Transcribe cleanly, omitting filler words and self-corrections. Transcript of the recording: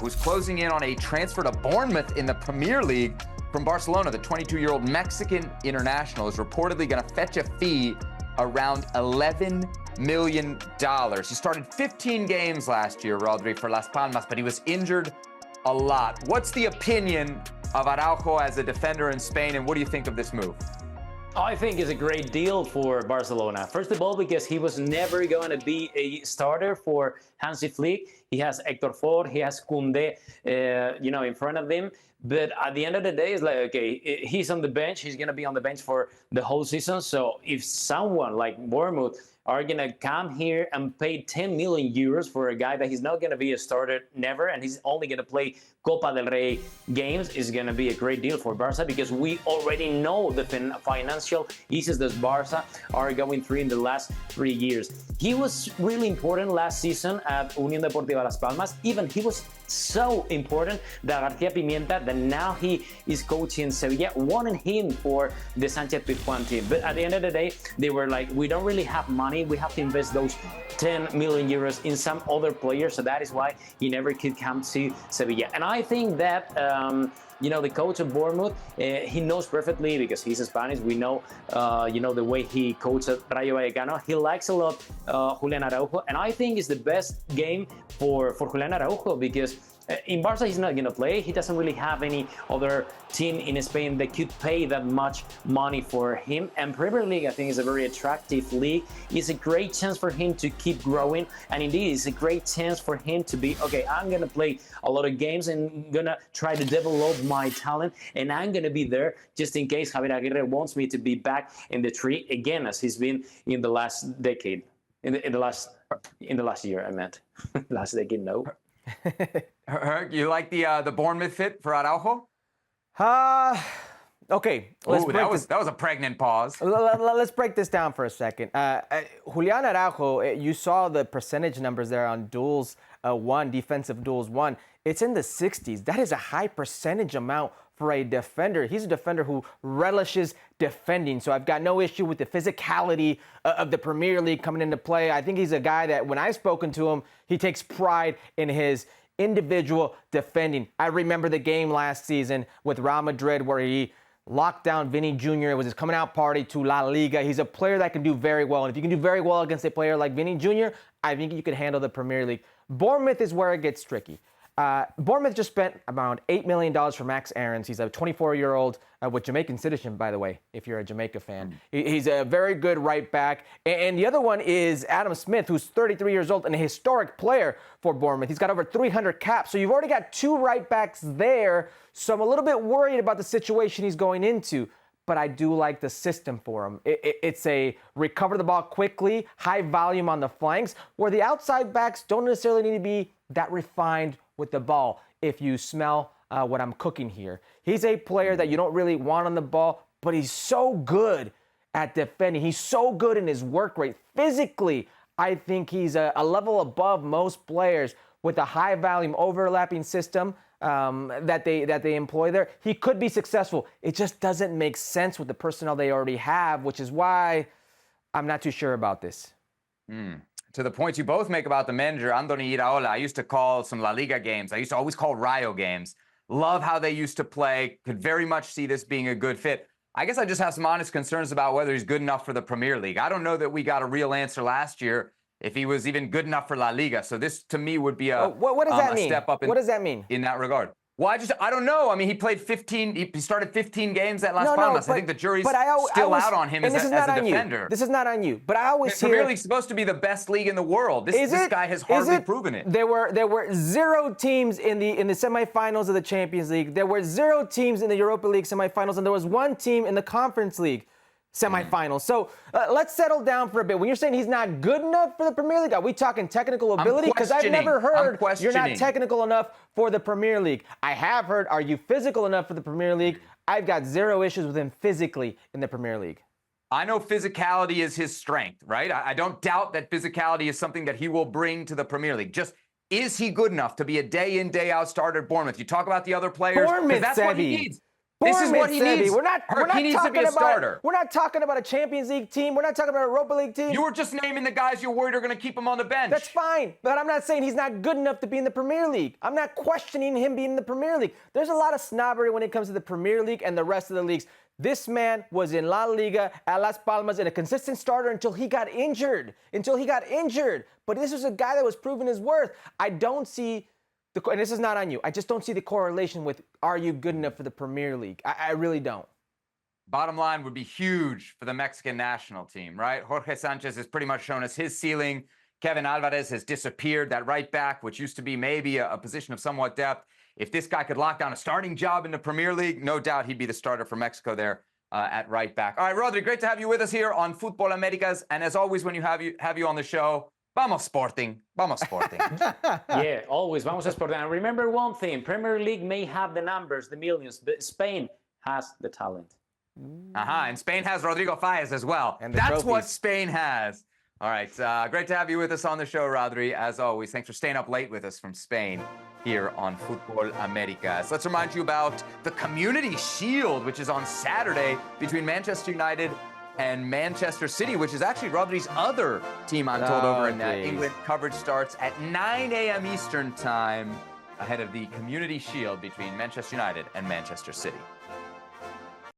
who's closing in on a transfer to Bournemouth in the Premier League from Barcelona. The 22-year-old Mexican international is reportedly going to fetch a fee around $11 million. He started 15 games last year, Rodri, for Las Palmas, but he was injured a lot. What's the opinion of Araujo as a defender in Spain, and what do you think of this move? I think it's a great deal for Barcelona. First of all, because he was never going to be a starter for Hansi Flick. He has Héctor Ford, he has Koundé, in front of him. But at the end of the day, it's like, okay, he's on the bench. He's going to be on the bench for the whole season. So if someone like Bournemouth are going to come here and pay 10 million euros for a guy that he's not going to be a starter never, and he's only going to play Copa del Rey games, is going to be a great deal for Barca, because we already know the financial issues that Barca are going through in the last 3 years. He was really important last season at Unión Deportiva Las Palmas. Even he was so important that García Pimienta, that now he is coaching Sevilla, wanted him for the Sánchez Pizjuán team. But at the end of the day, they were like, we don't really have money. We have to invest those 10 million euros in some other players. So that is why he never could come to Sevilla. And I think that, the coach of Bournemouth, he knows perfectly, because he's Spanish. We know, the way he coaches Rayo Vallecano. He likes a lot Julian Araujo. And I think it's the best game for Julian Araujo, because in Barca, he's not going to play. He doesn't really have any other team in Spain that could pay that much money for him. And Premier League, I think, is a very attractive league. It's a great chance for him to keep growing. And indeed, it's a great chance for him to be, okay, I'm going to play a lot of games and going to try to develop my talent. And I'm going to be there just in case Javier Aguirre wants me to be back in the tree again, as he's been in the last decade. In the last year, I meant. Last decade, no. You like the Bournemouth fit for Araujo? Okay. That was a pregnant pause. Let's break this down for a second. Julián Araujo, you saw the percentage numbers there on duels won, defensive duels won. It's in the 60s. That is a high percentage amount for a defender. He's a defender who relishes defending. So I've got no issue with the physicality of the Premier League coming into play. I think he's a guy that when I've spoken to him, he takes pride in his individual defending. I remember the game last season with Real Madrid where he locked down Vinny Jr. It was his coming out party to La Liga. He's a player that can do very well. And if you can do very well against a player like Vinny Jr., I think you can handle the Premier League. Bournemouth is where it gets tricky. Bournemouth just spent around $8 million for Max Aarons. He's a 24-year-old with Jamaican citizenship, by the way, if you're a Jamaica fan. He's a very good right back. And the other one is Adam Smith, who's 33 years old and a historic player for Bournemouth. He's got over 300 caps. So you've already got two right backs there. So I'm a little bit worried about the situation he's going into. But I do like the system for him. It's a recover the ball quickly, high volume on the flanks, where the outside backs don't necessarily need to be that refined with the ball, if you smell what I'm cooking here. He's a player that you don't really want on the ball, but he's so good at defending. He's so good in his work rate. Physically, I think he's a level above most players with a high volume overlapping system that they employ there. He could be successful. It just doesn't make sense with the personnel they already have, which is why I'm not too sure about this. To the points you both make about the manager, Andoni Iraola, I used to call some La Liga games. I used to always call Rayo games. Love how they used to play. Could very much see this being a good fit. I guess I just have some honest concerns about whether he's good enough for the Premier League. I don't know that we got a real answer last year if he was even good enough for La Liga. So this, to me, would be a step up What does that mean? In that regard. Well, I don't know. I mean, he played 15. He started 15 games at Las Palmas. I think the jury's still out on him as a defender. This is not on you. But I always hear the Premier League's supposed to be the best league in the world. This guy has hardly proven it. There were 0 teams in the semifinals of the Champions League. There were 0 teams in the Europa League semifinals, and there was 1 team in the Conference League semifinals. So let's settle down for a bit. When you're saying he's not good enough for the Premier League, are we talking technical ability? Because I've never heard you're not technical enough for the Premier League. I have heard, are you physical enough for the Premier League? I've got 0 issues with him physically in the Premier League. I know physicality is his strength, right? I don't doubt that physicality is something that he will bring to the Premier League. Just, is he good enough to be a day-in, day-out starter at Bournemouth? You talk about the other players. Bournemouth, that's what he needs. This is what he Sebi. needs. We're not He needs to be talking a starter. We're not talking about a Champions League team. We're not talking about a Europa League team. You were just naming the guys you're worried are going to keep him on the bench. That's fine, but I'm not saying he's not good enough to be in the Premier League. I'm not questioning him being in the Premier League. There's a lot of snobbery when it comes to the Premier League and the rest of the leagues. This man was in La Liga at Las Palmas and a consistent starter until he got injured. But this was a guy that was proving his worth. I don't see, and this is not on you, I just don't see the correlation with are you good enough for the Premier League? I really don't. Bottom line would be huge for the Mexican national team, right? Jorge Sanchez has pretty much shown us his ceiling. Kevin Alvarez has disappeared, that right back, which used to be maybe a position of somewhat depth. If this guy could lock down a starting job in the Premier League, no doubt he'd be the starter for Mexico there at right back. All right, Rodri, great to have you with us here on Fútbol Américas. And as always, when you have you on the show, vamos Sporting. Vamos Sporting. Yeah, always. Vamos a Sporting. And remember one thing, Premier League may have the numbers, the millions, but Spain has the talent. And Spain has Rodrigo Fáez as well. And that's trophies. what Spain has. All right, great to have you with us on the show, Rodri. As always, thanks for staying up late with us from Spain here on Fútbol Américas. Let's remind you about the Community Shield, which is on Saturday between Manchester United and Manchester City, which is actually Rodri's other team, I'm told, over in England. Coverage starts at 9 a.m. Eastern Time ahead of the Community Shield between Manchester United and Manchester City.